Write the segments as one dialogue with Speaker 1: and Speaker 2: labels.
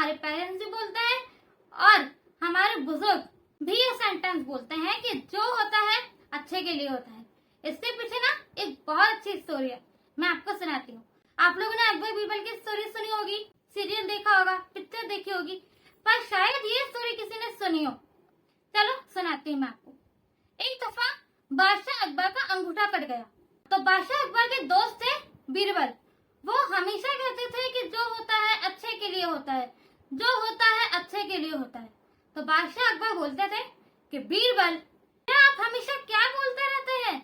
Speaker 1: हमारे पेरेंट्स भी बोलते हैं और हमारे बुजुर्ग भी ये सेंटेंस बोलते हैं कि जो होता है अच्छे के लिए होता है। इसके पीछे ना एक बहुत अच्छी स्टोरी है, मैं आपको सुनाती हूँ। आप लोगों ने अकबर बीरबल की स्टोरी सुनी होगी, सीरियल देखा होगा, पिक्चर देखी होगी, पर शायद ये स्टोरी किसी ने सुनी हो। चलो सुनाती हूँ मैं आपको। एक दफा बादशाह अकबर का अंगूठा कट गया, तो बादशाह अकबर के दोस्त थे बीरबल। वो हमेशा कहते थे कि जो होता है अच्छे के लिए होता है, जो होता है अच्छे के लिए होता है। तो बादशाह अकबर बोलते थे कि बीरबल, क्या आप हमेशा क्या बोलते रहते हैं,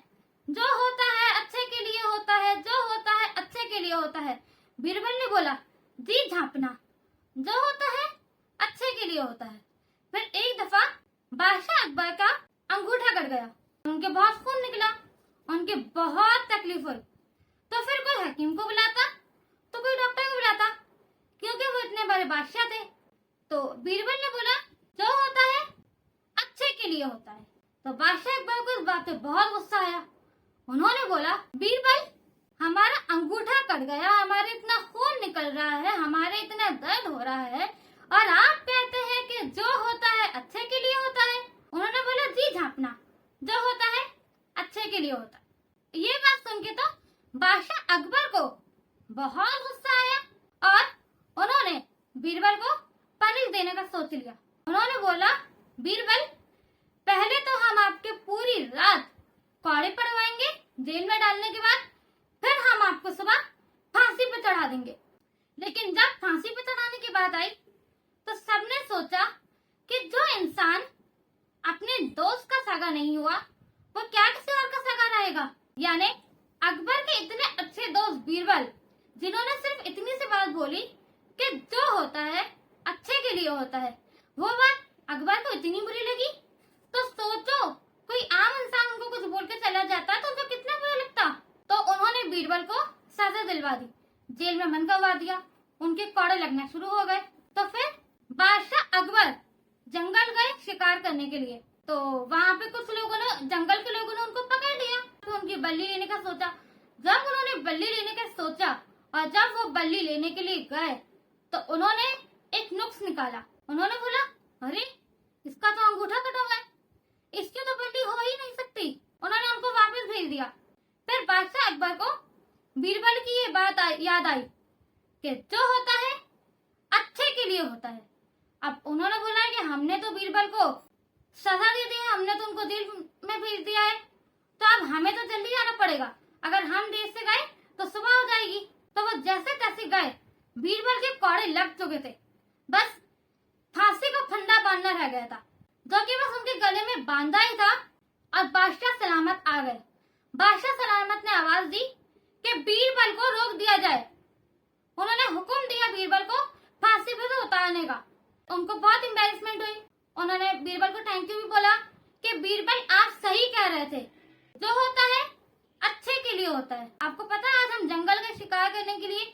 Speaker 1: जो होता है अच्छे के लिए होता है, जो होता है अच्छे के लिए होता है। बीरबल ने बोला, जी झांपना, जो होता है अच्छे के लिए होता है। फिर एक दफा बादशाह अकबर का अंगूठा कट गया, उनके बहुत खून निकला, उनके बहुत तकलीफ हुई। तो फिर कोई हकीम को बुलाता, तो कोई डॉक्टर को बुलाता, क्योंकि वो इतने बड़े बादशाह थे। तो बीरबल ने बोला, जो होता है अच्छे के लिए होता है। तो बादशाह अकबर को इस बात पे बहुत गुस्सा आया। उन्होंने बोला, बीरबल, हमारा अंगूठा कट गया, हमारे इतना खून निकल रहा है, हमारे इतना दर्द हो रहा है, और आप कहते हैं कि जो होता है अच्छे के लिए होता है। उन्होंने बोला, जी झांपना, जो होता है अच्छे के लिए होता है। ये बात सुन के तो बादशाह अकबर को बहुत गुस्सा आया और उन्होंने बीरबल को पनिश देने का सोच लिया। उन्होंने बोला, बीरबल, पहले तो हम आपके पूरी रात कौड़े पड़वाएंगे जेल में डालने के बाद, फिर हम आपको सुबह फांसी पे चढ़ा देंगे। लेकिन जब फांसी पे चढ़ाने की बात आई तो सबने सोचा कि जो इंसान अपने दोस्त का सगा नहीं हुआ वो क्या किसी और का सगा रहेगा। यानी अकबर के इतने अच्छे दोस्त बीरबल, जिन्होंने सिर्फ इतनी सी बात बोली कि जो होता है अच्छे के लिए होता है, वो बात अकबर को इतनी बुरी लगी। तो सोचो, कोई आम इंसान उनको कुछ बोल के चला जाता तो उनको कितना बुरा लगता। तो उन्होंने बीरबल को सजा दिलवा दी, जेल में बंद करवा दिया, उनके कौड़े लगना शुरू हो गए। तो फिर बादशाह अकबर जंगल गए शिकार करने के लिए। तो वहाँ पे कुछ लोगों ने, जंगल के लोगों ने उनको पकड़ लिया, तो उनकी बल्ली लेने का सोचा। जब उन्होंने बल्ली लेने का सोचा और जब वो बल्ली लेने के लिए गए तो उन्होंने एक नुक्स निकाला। उन्होंने बोला, अरे इसका तो अंगूठा कटा हुआ है, इसकी तो बल्ली हो ही नहीं सकती। उन्होंने उनको वापस भेज दिया। फिर बादशाह अकबर को बीरबल की ये बात याद आई कि जो होता है अच्छे के लिए होता है। अब उन्होंने बोला कि हमने तो बीरबल को सजा दे दी है, हमने तो उनको जेल में भेज दिया है, तो अब हमें तो जल्दी आना पड़ेगा। अगर हम देर से गए तो सुबह हो जाएगी। तो वो जैसे तैसे गए, बीरबल के कौड़े लग चुके थे, बस फांसी का फंदा बांधना रह गया था, जो कि बस उनके गले में बांधा ही था। और बादशाह सलामत आ गए। बादशाह सलामत ने आवाज दी कि बीरबल को रोक दिया जाए। उन्होंने हुक्म दिया बीरबल को फांसी पे से उतारने का। उनको बहुत एम्बैरेसमेंट हुई। उन्होंने बीरबल को थैंक यू भी बोला कि बीरबल, आप सही कह रहे थे, जो होता है अच्छे के लिए होता है। आपको पता है, आज हम जंगल के शिकार करने के लिए,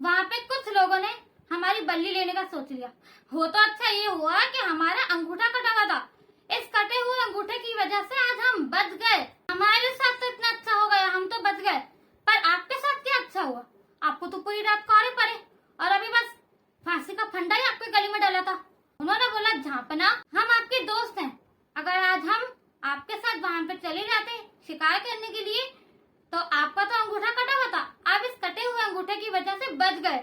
Speaker 1: वहाँ पे कुछ लोगों ने हमारी बल्ली लेने का सोच लिया। हो तो अच्छा ये हुआ कि हमारा अंगूठा कटा हुआ था, इस कटे हुए अंगूठे की वजह से आज हम बच गए। हमारे साथ तो इतना अच्छा हो गया, हम तो बच गए, पर आपके साथ क्या अच्छा हुआ? आपको तो पूरी रात कौड़े पड़े और अभी बस फांसी का फंडा ही आपके गले में डाला था। उन्होंने बोला, झांपना, हम आपके दोस्त हैं, अगर आज हम आपके साथ वहाँ पे चले जाते शिकार करने के लिए तो आपका तो अंगूठा कटा हुआ था, आप इस कटे हुए अंगूठे की वजह से बच गए,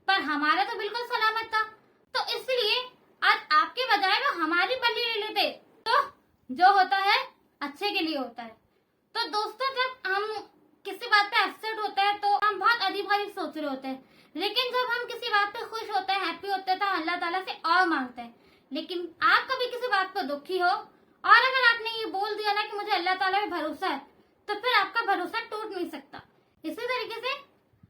Speaker 1: पर हमारा तो बिल्कुल सलामत था। तो इसलिए आज आपके बजाय वो हमारी बल्ली ले लेते। तो जो होता है अच्छे के लिए होता है। तो दोस्तों, जब हम किसी बात पे अपसेट होते हैं तो हम बहुत अजीब अजीब सोच रहे होते हैं, लेकिन जब हम किसी बात पे खुश होते हैं, हैप्पी होते हैं, तो अल्लाह ताला से और मांगते हैं। लेकिन आप कभी किसी बात पर दुखी हो और अगर आपने ये बोल दिया ना कि मुझे अल्लाह ताला पे भरोसा है, तो फिर आपका भरोसा टूट नहीं सकता। इसी तरीके से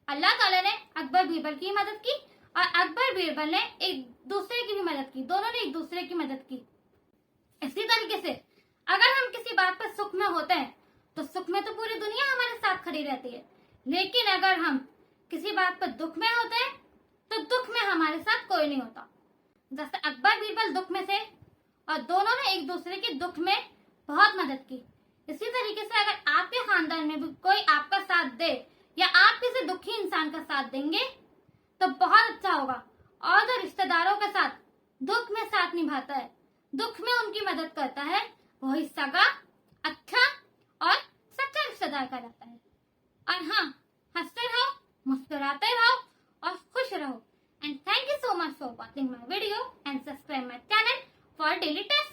Speaker 1: अल्लाह ताला ने अकबर बीरबल की मदद की और अकबर बीरबल ने एक दूसरे की भी मदद की, दोनों ने एक दूसरे की मदद की। इसी तरीके से अगर हम किसी बात पर सुख में होते हैं तो सुख में तो पूरी दुनिया हमारे साथ खड़ी रहती है, लेकिन अगर हम किसी बात पर दुख में होते हैं तो दुख में हमारे साथ कोई नहीं होता। जैसे अकबर बीरबल दुख में थे और दोनों ने एक दूसरे के दुख में बहुत मदद की। इसी तरीके से अगर आपके खानदान में भी कोई आपका साथ दे या आप किसी दुखी इंसान का साथ देंगे तो बहुत अच्छा होगा और जो रिश्तेदारों के साथ दुख में साथ निभाता है, दुख में उनकी मदद करता है, वही सगा, अच्छा और सच्चा रिश्तेदार कहलाता है। और हाँ, हंसते रहो, मुस्कुराते रहो और खुश रहो। And thank you so much for watching my video and subscribe my channel for daily tips.